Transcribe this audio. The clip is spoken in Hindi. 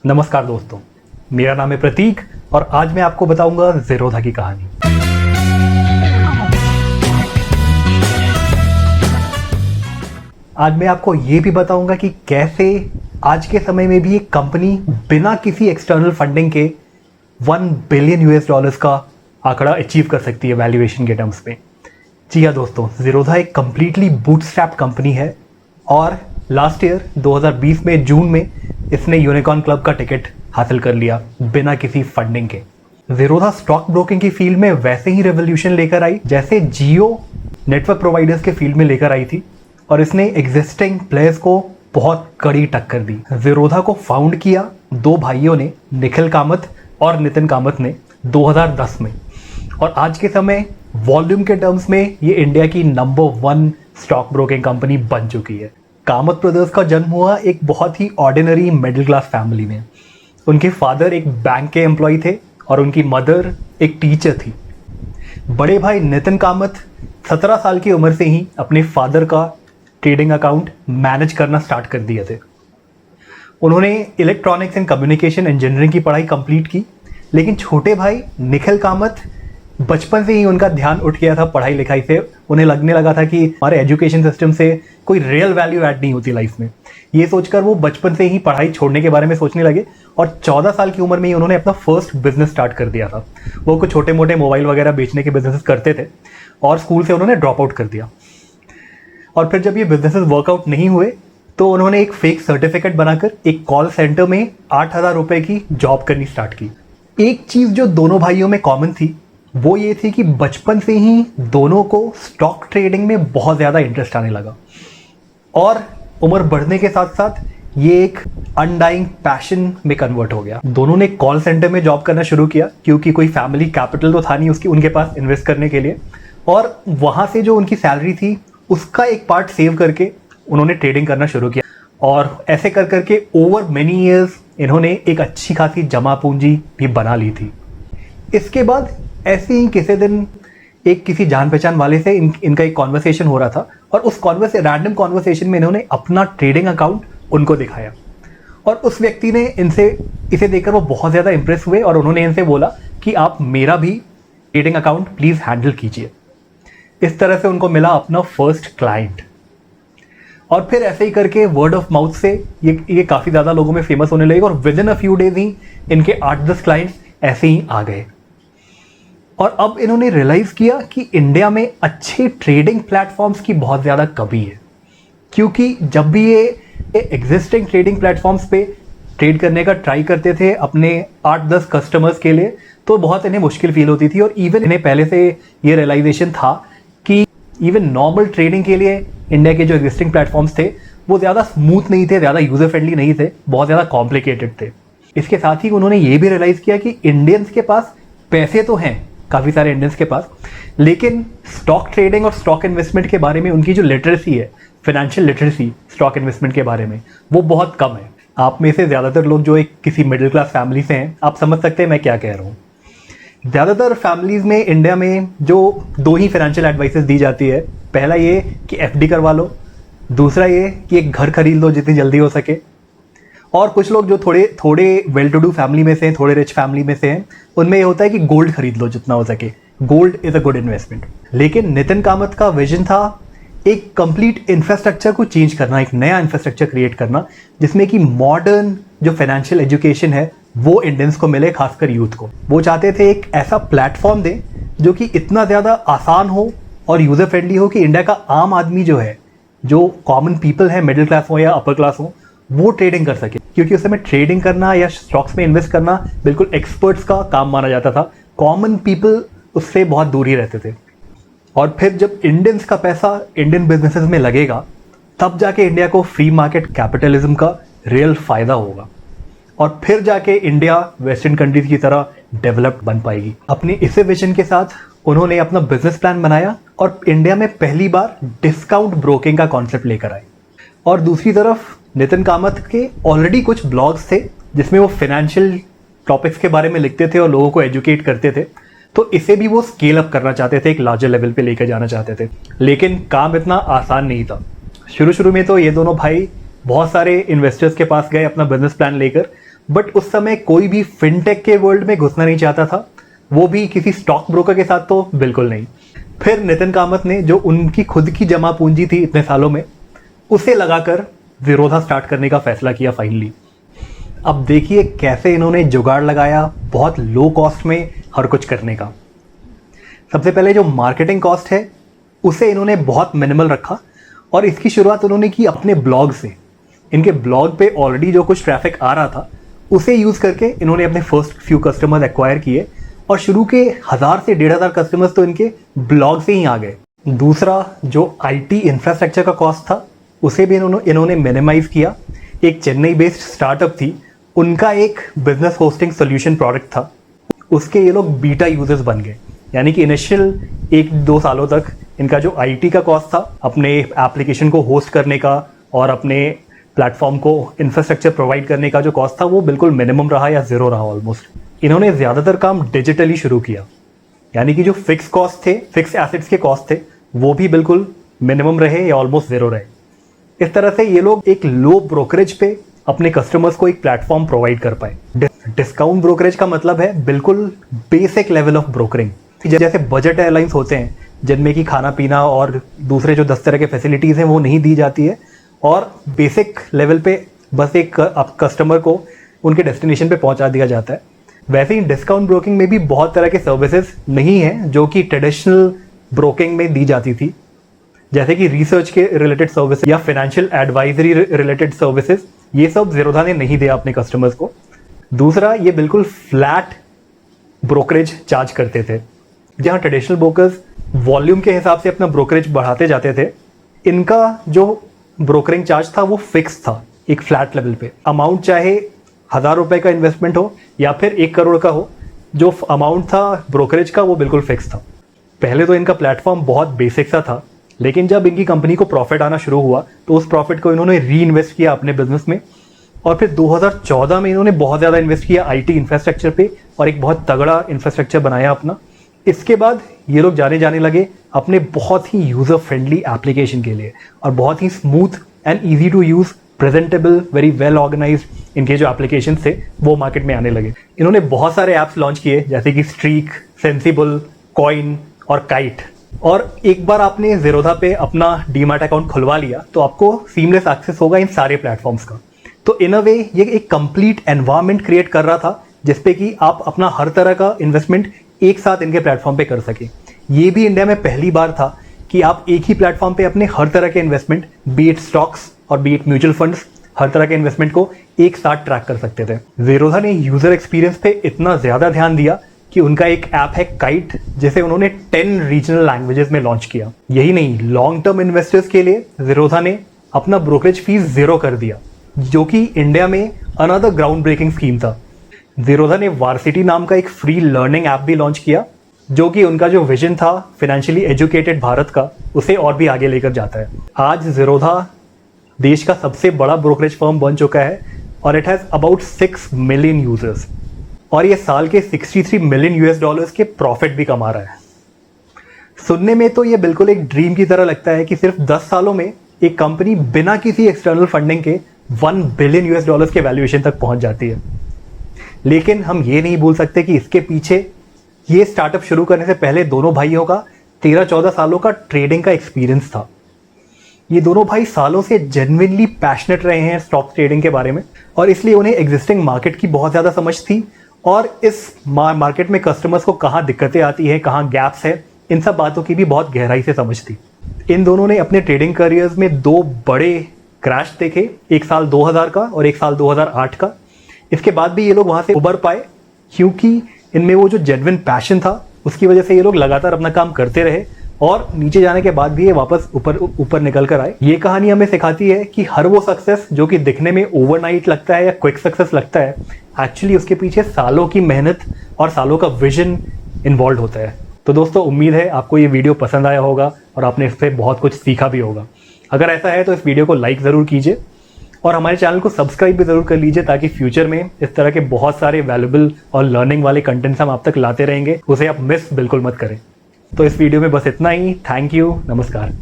नमस्कार दोस्तों, मेरा नाम है प्रतीक और आज मैं आपको बताऊंगा ज़ीरोधा की कहानी। आज मैं आपको ये भी बताऊंगा कि कैसे आज के समय में भी एक कंपनी बिना किसी एक्सटर्नल फंडिंग के $1 बिलियन का आंकड़ा अचीव कर सकती है वैल्यूएशन के टर्म्स में। जी हाँ दोस्तों, ज़ीरोधा एक कंप्लीटली बूटस्ट्रैप कंपनी है और लास्ट ईयर 2020 में जून में इसने यूनिकॉर्न क्लब का टिकट हासिल कर लिया बिना किसी फंडिंग के। ज़ीरोधा स्टॉक ब्रोकिंग की फील्ड में वैसे ही रेवोल्यूशन लेकर आई जैसे जियो नेटवर्क प्रोवाइडर्स के फील्ड में लेकर आई थी और इसने एग्जिस्टिंग प्लेयर्स को बहुत कड़ी टक्कर दी। ज़ीरोधा को फाउंड किया दो भाइयों ने, निखिल कामत और नितिन कामत ने 2010 में, और आज के समय वॉल्यूम के टर्म्स में ये इंडिया की नंबर 1 स्टॉक ब्रोकिंग कंपनी बन चुकी है। कामत ब्रदर्स का जन्म हुआ एक बहुत ही ऑर्डिनरी मिडिल क्लास फैमिली में। उनके फादर एक बैंक के एम्प्लॉय थे और उनकी मदर एक टीचर थी। बड़े भाई नितिन कामत 17 साल की उम्र से ही अपने फादर का ट्रेडिंग अकाउंट मैनेज करना स्टार्ट कर दिए थे। उन्होंने इलेक्ट्रॉनिक्स एंड कम्युनिकेशन इंजीनियरिंग की पढ़ाई कंप्लीट की, लेकिन छोटे भाई निखिल कामत बचपन से ही उनका ध्यान उठ गया था पढ़ाई लिखाई से। उन्हें लगने लगा था कि हमारे एजुकेशन सिस्टम से कोई रियल वैल्यू ऐड नहीं होती लाइफ में। ये सोचकर वो बचपन से ही पढ़ाई छोड़ने के बारे में सोचने लगे और 14 साल की उम्र में ही उन्होंने अपना फर्स्ट बिजनेस स्टार्ट कर दिया था। वो कुछ छोटे मोटे मोबाइल वगैरह बेचने के बिजनेस करते थे और स्कूल से उन्होंने ड्रॉप आउट कर दिया। और फिर जब ये बिजनेसेस वर्कआउट नहीं हुए तो उन्होंने एक फेक सर्टिफिकेट बनाकर एक कॉल सेंटर में 8,000 रुपये की जॉब करनी स्टार्ट की। एक चीज़ जो दोनों भाइयों में कॉमन थी वो ये थी कि बचपन से ही दोनों को स्टॉक ट्रेडिंग में बहुत ज़्यादा इंटरेस्ट आने लगा और उम्र बढ़ने के साथ साथ ये एक अनडाइंग पैशन में कन्वर्ट हो गया। दोनों ने कॉल सेंटर में जॉब करना शुरू किया क्योंकि कोई फैमिली कैपिटल तो था नहीं उनके पास इन्वेस्ट करने के लिए, और वहाँ से जो उनकी सैलरी थी उसका एक पार्ट सेव करके उन्होंने ट्रेडिंग करना शुरू किया। और ऐसे कर करके ओवर मेनी ईयर्स इन्होंने एक अच्छी खासी जमा पूंजी भी बना ली थी। इसके बाद ऐसे ही किसी दिन किसी जान पहचान वाले से इनका एक कॉन्वर्सेशन हो रहा था और उस रैंडम कॉन्वर्सेशन में इन्होंने अपना ट्रेडिंग अकाउंट उनको दिखाया और उस व्यक्ति ने इसे देखकर वो बहुत ज़्यादा इंप्रेस हुए और उन्होंने इनसे बोला कि आप मेरा भी ट्रेडिंग अकाउंट प्लीज़ हैंडल कीजिए। इस तरह से उनको मिला अपना फर्स्ट क्लाइंट और फिर ऐसे ही करके वर्ड ऑफ माउथ से ये काफ़ी ज़्यादा लोगों में फेमस होने लगे और within a few days ही इनके 8-10 क्लाइंट्स ऐसे ही आ गए। और अब इन्होंने रियलाइज़ किया कि इंडिया में अच्छे ट्रेडिंग प्लेटफॉर्म्स की बहुत ज़्यादा कमी है, क्योंकि जब भी ये एग्जिस्टिंग ट्रेडिंग प्लेटफॉर्म्स पे ट्रेड करने का ट्राई करते थे अपने 8-10 कस्टमर्स के लिए तो बहुत इन्हें मुश्किल फील होती थी। और इवन इन्हें पहले से ये रियलाइजेशन था कि इवन नॉर्मल ट्रेडिंग के लिए इंडिया के जो एग्जिस्टिंग प्लेटफॉर्म्स थे वो ज़्यादा स्मूथ नहीं थे, ज़्यादा यूज़र फ्रेंडली नहीं थे, बहुत ज़्यादा कॉम्प्लिकेटेड थे। इसके साथ ही उन्होंने ये भी रियलाइज़ किया कि इंडियंस के पास पैसे तो हैं, काफ़ी सारे इंडियंस के पास, लेकिन स्टॉक ट्रेडिंग और स्टॉक इन्वेस्टमेंट के बारे में उनकी जो लिटरेसी है, फाइनेंशियल लिटरेसी स्टॉक इन्वेस्टमेंट के बारे में, वो बहुत कम है। आप में से ज़्यादातर लोग जो एक किसी मिडिल क्लास फैमिली से हैं, आप समझ सकते हैं मैं क्या कह रहा हूँ। ज़्यादातर फैमिलीज़ में इंडिया में जो 2 ही फाइनेंशियल एडवाइसेस दी जाती है, पहला ये कि FD करवा लो, दूसरा ये कि एक घर खरीद लो जितनी जल्दी हो सके। और कुछ लोग जो थोड़े वेल टू डू फैमिली में से हैं, थोड़े रिच फैमिली में से हैं, उनमें ये होता है कि गोल्ड खरीद लो जितना हो सके, gold is a good investment. लेकिन नितिन कामत का विजन था एक कंप्लीट इंफ्रास्ट्रक्चर को चेंज करना, एक नया इंफ्रास्ट्रक्चर क्रिएट करना जिसमें कि मॉडर्न जो फाइनेंशियल एजुकेशन है वो इंडियंस को मिले, खासकर यूथ को। वो चाहते थे एक ऐसा प्लेटफॉर्म दें जो कि इतना ज़्यादा आसान हो और यूज़र फ्रेंडली हो कि इंडिया का आम आदमी जो है, जो कॉमन पीपल है, मिडिल क्लास हो या अपर क्लास हो, वो ट्रेडिंग कर सके। क्योंकि उस समय ट्रेडिंग करना या स्टॉक्स में इन्वेस्ट करना बिल्कुल एक्सपर्ट्स का काम माना जाता था, कॉमन पीपल उससे बहुत दूर ही रहते थे। और फिर जब इंडियंस का पैसा इंडियन बिजनेसेस में लगेगा तब जाके इंडिया को फ्री मार्केट कैपिटलिज्म का रियल फ़ायदा होगा और फिर जाके इंडिया वेस्टर्न कंट्रीज की तरह डेवलप्ड बन पाएगी। अपने इसी विजन के साथ उन्होंने अपना बिजनेस प्लान बनाया और इंडिया में पहली बार डिस्काउंट ब्रोकिंग का कॉन्सेप्ट लेकर आए। और दूसरी तरफ नितिन कामत के ऑलरेडी कुछ ब्लॉग्स थे जिसमें वो फाइनेंशियल टॉपिक्स के बारे में लिखते थे और लोगों को एजुकेट करते थे, तो इसे भी वो स्केल अप करना चाहते थे, एक लार्जर लेवल पे लेकर जाना चाहते थे। लेकिन काम इतना आसान नहीं था। शुरू में तो ये दोनों भाई बहुत सारे इन्वेस्टर्स के पास गए अपना बिजनेस प्लान लेकर, बट उस समय कोई भी फिनटेक के वर्ल्ड में घुसना नहीं चाहता था, वो भी किसी स्टॉक ब्रोकर के साथ तो बिल्कुल नहीं। फिर नितिन कामत ने जो उनकी खुद की जमा पूंजी थी इतने सालों में, उसे लगाकर ज़ीरोधा स्टार्ट करने का फैसला किया फाइनली। अब देखिए कैसे इन्होंने जुगाड़ लगाया बहुत लो कॉस्ट में हर कुछ करने का। सबसे पहले जो मार्केटिंग कॉस्ट है उसे इन्होंने बहुत मिनिमल रखा और इसकी शुरुआत उन्होंने की अपने ब्लॉग से। इनके ब्लॉग पे ऑलरेडी जो कुछ ट्रैफिक आ रहा था उसे यूज़ करके इन्होंने अपने फर्स्ट फ्यू कस्टमर्स एक्वायर किए और शुरू के 1000 से 1500 कस्टमर्स तो इनके ब्लॉग से ही आ गए। दूसरा जो आईटी इंफ्रास्ट्रक्चर का कॉस्ट था उसे भी इन्होंने मिनिमाइज किया। एक चेन्नई बेस्ड स्टार्टअप थी, उनका एक बिजनेस होस्टिंग सोल्यूशन प्रोडक्ट था, उसके ये लोग बीटा यूजर्स बन गए। यानी कि इनिशियल 1-2 सालों तक इनका जो आईटी का कॉस्ट था अपने एप्लीकेशन को होस्ट करने का और अपने प्लेटफॉर्म को इंफ्रास्ट्रक्चर प्रोवाइड करने का जो कॉस्ट था वो बिल्कुल मिनिमम रहा या ज़ीरो रहा ऑलमोस्ट। इन्होंने ज़्यादातर काम डिजिटली शुरू किया, यानी कि जो फिक्स कॉस्ट थे, फिक्स एसेट्स के कॉस्ट थे, वो भी बिल्कुल मिनिमम रहे या ऑलमोस्ट ज़ीरो रहे। इस तरह से ये लोग एक लो ब्रोकरेज पे अपने कस्टमर्स को एक प्लेटफॉर्म प्रोवाइड कर पाए। डिस्काउंट ब्रोकरेज का मतलब है बिल्कुल बेसिक लेवल ऑफ ब्रोकरिंग। जैसे बजट एयरलाइंस होते हैं जिनमें कि खाना पीना और दूसरे जो 10 तरह के फैसिलिटीज़ हैं वो नहीं दी जाती है और बेसिक लेवल पे बस एक कस्टमर को उनके डेस्टिनेशन पे पहुंचा दिया जाता है। वैसे ही डिस्काउंट ब्रोकिंग में भी बहुत तरह के सर्विसेज नहीं हैं जो कि ट्रेडिशनल ब्रोकिंग में दी जाती थी, जैसे कि रिसर्च के रिलेटेड सर्विसेज या फाइनेंशियल एडवाइजरी रिलेटेड सर्विसेज। ये सब ज़ीरोधा ने नहीं दिया अपने कस्टमर्स को। दूसरा, ये बिल्कुल फ्लैट ब्रोकरेज चार्ज करते थे। जहाँ ट्रेडिशनल ब्रोकर्स वॉल्यूम के हिसाब से अपना ब्रोकरेज बढ़ाते जाते थे, इनका जो ब्रोकरिंग चार्ज था वो फिक्स था एक फ्लैट लेवल पे। अमाउंट चाहे 1000 रुपये का इन्वेस्टमेंट हो या फिर 1 करोड़ का हो, जो अमाउंट था ब्रोकरेज का वो बिल्कुल फिक्स था। पहले तो इनका प्लेटफॉर्म बहुत बेसिक सा था, लेकिन जब इनकी कंपनी को प्रॉफिट आना शुरू हुआ तो उस प्रॉफिट को इन्होंने री इन्वेस्ट किया अपने बिजनेस में और फिर 2014 में इन्होंने बहुत ज़्यादा इन्वेस्ट किया आईटी इंफ्रास्ट्रक्चर पे और एक बहुत तगड़ा इंफ्रास्ट्रक्चर बनाया अपना। इसके बाद ये लोग जाने लगे अपने बहुत ही यूज़र फ्रेंडली एप्लीकेशन के लिए और बहुत ही smooth and easy to use, presentable, very well organised इनके जो एप्लीकेशन थे वो मार्केट में आने लगे। इन्होंने बहुत सारे ऐप्स लॉन्च किए जैसे कि स्ट्रीक, सेंसिबल, कॉइन और काइट। और एक बार आपने ज़ीरोधा पे अपना डीमैट अकाउंट खुलवा लिया तो आपको सीमलेस एक्सेस होगा इन सारे प्लेटफॉर्म्स का। तो इन अ वे ये एक कंप्लीट एनवायरनमेंट क्रिएट कर रहा था जिसपे कि आप अपना हर तरह का इन्वेस्टमेंट एक साथ इनके प्लेटफॉर्म पे कर सके। ये भी इंडिया में पहली बार था कि आप एक ही प्लेटफॉर्म पे अपने हर तरह के इन्वेस्टमेंट, बी इट स्टॉक्स और बी इट म्यूचुअल फंड्स, हर तरह के इन्वेस्टमेंट को एक साथ ट्रैक कर सकते थे। ज़ीरोधा ने यूजर एक्सपीरियंस पे इतना ज़्यादा ध्यान दिया कि उनका एक ऐप है काइट, जिसे उन्होंने 10 रीजनल लैंग्वेजेस में लॉन्च किया। यही नहीं, लॉन्ग टर्म इन्वेस्टर्स के लिए ज़ीरोधा ने अपना ब्रोकरेज फीस 0 कर दिया, जो कि इंडिया में अनदर ग्राउंड ब्रेकिंग स्कीम था। ज़ीरोधा ने वार्सिटी नाम का एक फ्री लर्निंग ऐप भी लॉन्च किया, जो कि उनका जो विजन था फाइनेंशियली एजुकेटेड भारत का, उसे और भी आगे लेकर जाता है। आज ज़ीरोधा देश का सबसे बड़ा ब्रोकरेज फर्म बन चुका है और it has about 6 million users और ये साल के $63 मिलियन के प्रॉफिट भी कमा रहा है। सुनने में तो ये बिल्कुल एक ड्रीम की तरह लगता है कि सिर्फ 10 सालों में एक कंपनी बिना किसी एक्सटर्नल फंडिंग के $1 बिलियन के वैल्यूएशन तक पहुंच जाती है। लेकिन हम ये नहीं भूल सकते कि इसके पीछे ये स्टार्टअप शुरू करने से पहले दोनों भाइयों का 13-14 सालों का ट्रेडिंग का एक्सपीरियंस था। ये दोनों भाई सालों से जेन्युइनली पैशनेट रहे हैं स्टॉक ट्रेडिंग के बारे में और इसलिए उन्हें एग्जिस्टिंग मार्केट की बहुत ज़्यादा समझ थी और इस मार्केट में कस्टमर्स को कहाँ दिक्कतें आती हैं, कहाँ गैप्स है, इन सब बातों की भी बहुत गहराई से समझ थी। इन दोनों ने अपने ट्रेडिंग करियर्स में 2 बड़े क्रैश देखे, एक साल 2000 का और एक साल 2008 का। इसके बाद भी ये लोग वहाँ से उबर पाए क्योंकि इनमें वो जो जेन्युइन पैशन था उसकी वजह से ये लोग लगातार अपना काम करते रहे और नीचे जाने के बाद भी ये वापस ऊपर निकल कर आए। ये कहानी हमें सिखाती है कि हर वो सक्सेस जो कि दिखने में ओवरनाइट लगता है या क्विक सक्सेस लगता है, एक्चुअली उसके पीछे सालों की मेहनत और सालों का विजन इन्वॉल्व होता है। तो दोस्तों, उम्मीद है आपको ये वीडियो पसंद आया होगा और आपने इससे बहुत कुछ सीखा भी होगा। अगर ऐसा है तो इस वीडियो को लाइक ज़रूर कीजिए और हमारे चैनल को सब्सक्राइब भी ज़रूर कर लीजिए ताकि फ्यूचर में इस तरह के बहुत सारे वैल्यूएबल और लर्निंग वाले कंटेंट्स हम आप तक लाते रहेंगे, उसे आप मिस बिल्कुल मत करें। तो इस वीडियो में बस इतना ही। थैंक यू, नमस्कार।